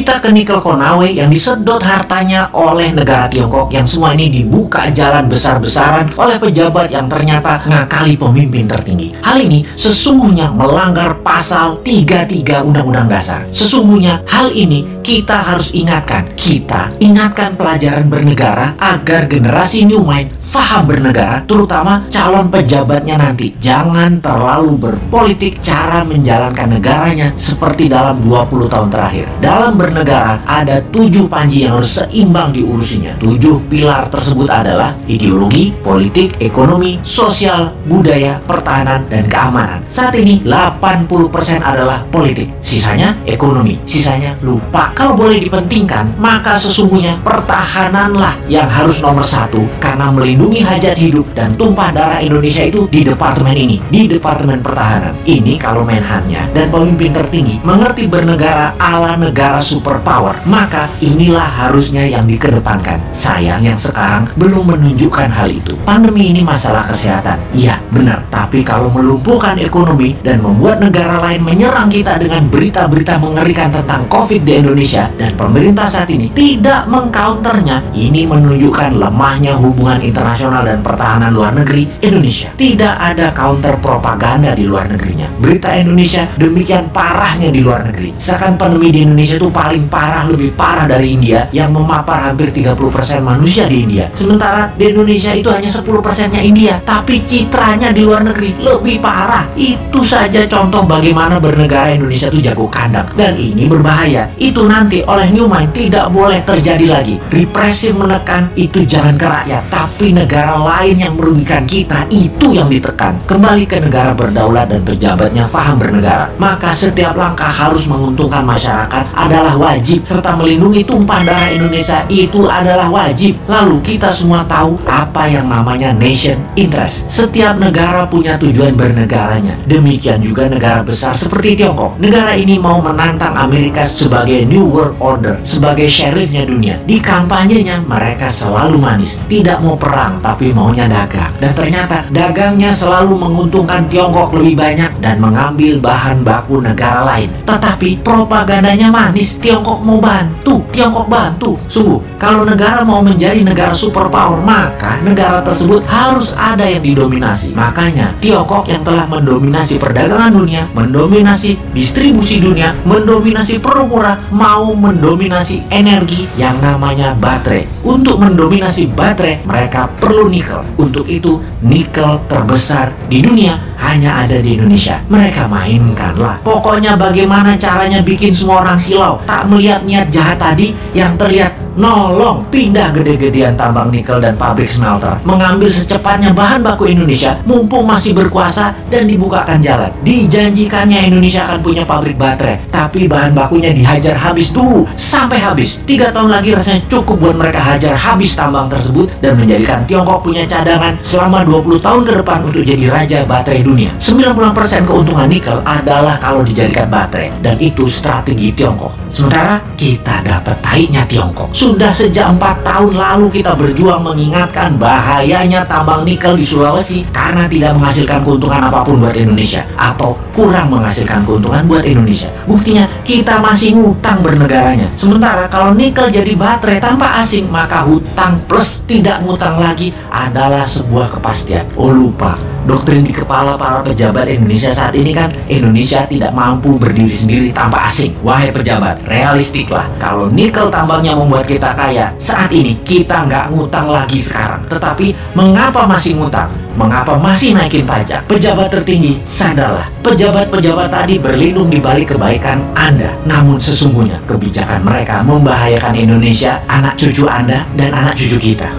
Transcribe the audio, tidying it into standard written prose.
Kita ke nikel Konawe yang disedot hartanya oleh negara Tiongkok, yang semua ini dibuka jalan besar-besaran oleh pejabat yang ternyata ngakali pemimpin tertinggi. Hal ini sesungguhnya melanggar pasal 33 Undang-Undang Dasar. Sesungguhnya hal ini kita harus ingatkan. Kita ingatkan pelajaran bernegara agar generasi new mind faham bernegara, terutama calon pejabatnya nanti. Jangan terlalu berpolitik cara menjalankan negaranya seperti dalam 20 tahun terakhir. Dalam bernegara ada 7 panji yang harus seimbang diurusinya. 7 pilar tersebut adalah ideologi, politik, ekonomi, sosial, budaya, pertahanan, dan keamanan. Saat ini 80% adalah politik, sisanya ekonomi, sisanya lupa. Kalau boleh dipentingkan, maka sesungguhnya pertahananlah yang harus nomor 1, karena melindungi hajat hidup dan tumpah darah Indonesia itu di departemen ini, di Departemen Pertahanan. Ini kalau Menhannya dan pemimpin tertinggi mengerti bernegara ala negara superpower, maka inilah harusnya yang dikedepankan. Sayang yang sekarang belum menunjukkan hal itu. Pandemi ini masalah kesehatan, iya benar, tapi kalau melumpuhkan ekonomi dan membuat negara lain menyerang kita dengan berita-berita mengerikan tentang COVID di Indonesia, dan pemerintah saat ini tidak mengcounternya, ini menunjukkan lemahnya hubungan internasional dan pertahanan luar negeri Indonesia. Tidak ada counter propaganda di luar negerinya. Berita Indonesia demikian parahnya di luar negeri. Seakan pandemi di Indonesia itu paling parah, lebih parah dari India yang memapar hampir 30% manusia di India. Sementara di Indonesia itu hanya 10%-nya India, tapi citranya di luar negeri lebih parah. Itu saja contoh bagaimana bernegara Indonesia itu jago kandang, dan ini berbahaya. Itu nanti oleh New Mind tidak boleh terjadi lagi. Represif menekan itu jangan ke rakyat, tapi negara lain yang merugikan kita itu yang ditekan. Kembali ke negara berdaulat dan pejabatnya faham bernegara, maka setiap langkah harus menguntungkan masyarakat adalah wajib, serta melindungi tumpah darah Indonesia itu adalah wajib. Lalu kita semua tahu apa yang namanya nation interest. Setiap negara punya tujuan bernegaranya. Demikian juga negara besar seperti Tiongkok. Negara ini mau menantang Amerika sebagai New World Order, sebagai sheriffnya dunia. Di kampanyenya mereka selalu manis, tidak mau perang tapi maunya dagang. Dan ternyata dagangnya selalu menguntungkan Tiongkok lebih banyak dan mengambil bahan baku negara lain. Tetapi propagandanya manis, Tiongkok mau bantu, Tiongkok bantu. Sungguh, kalau negara mau menjadi negara superpower, maka negara tersebut harus ada yang didominasi. Makanya Tiongkok yang telah mendominasi perdagangan dunia, mendominasi distribusi dunia, mendominasi produk murah, mau mendominasi energi yang namanya baterai. Untuk mendominasi baterai, mereka perlu nikel. Untuk itu, nikel terbesar di dunia hanya ada di Indonesia. Mereka mainkanlah. Pokoknya bagaimana caranya bikin semua orang silau, tak melihat niat jahat tadi, yang terlihat nolong pindah gede-gedean tambang nikel dan pabrik smelter, mengambil secepatnya bahan baku Indonesia mumpung masih berkuasa dan dibukakan jalan. Dijanjikannya Indonesia akan punya pabrik baterai, tapi bahan bakunya dihajar habis dulu sampai habis. 3 tahun lagi rasanya cukup buat mereka hajar habis tambang tersebut dan menjadikan Tiongkok punya cadangan selama 20 tahun ke depan untuk jadi raja baterai dunia. 90% keuntungan nikel adalah kalau dijadikan baterai, dan itu strategi Tiongkok. Sementara kita dapat taiknya Tiongkok. Sudah sejak 4 tahun lalu kita berjuang mengingatkan bahayanya tambang nikel di Sulawesi karena tidak menghasilkan keuntungan apapun buat Indonesia, atau kurang menghasilkan keuntungan buat Indonesia. Buktinya kita masih ngutang bernegaranya. Sementara kalau nikel jadi baterai tanpa asing, maka hutang plus tidak ngutang lagi adalah sebuah kepastian. Oh lupa, doktrin di kepala para pejabat Indonesia saat ini kan Indonesia tidak mampu berdiri sendiri tanpa asing. Wahai pejabat, realistiklah. Kalau nikel tambangnya membuat kita kaya, saat ini kita nggak ngutang lagi sekarang. Tetapi mengapa masih ngutang? Mengapa masih naikin pajak? Pejabat tertinggi, sadarlah. Pejabat-pejabat tadi berlindung di balik kebaikan Anda. Namun sesungguhnya kebijakan mereka membahayakan Indonesia, anak cucu Anda, dan anak cucu kita.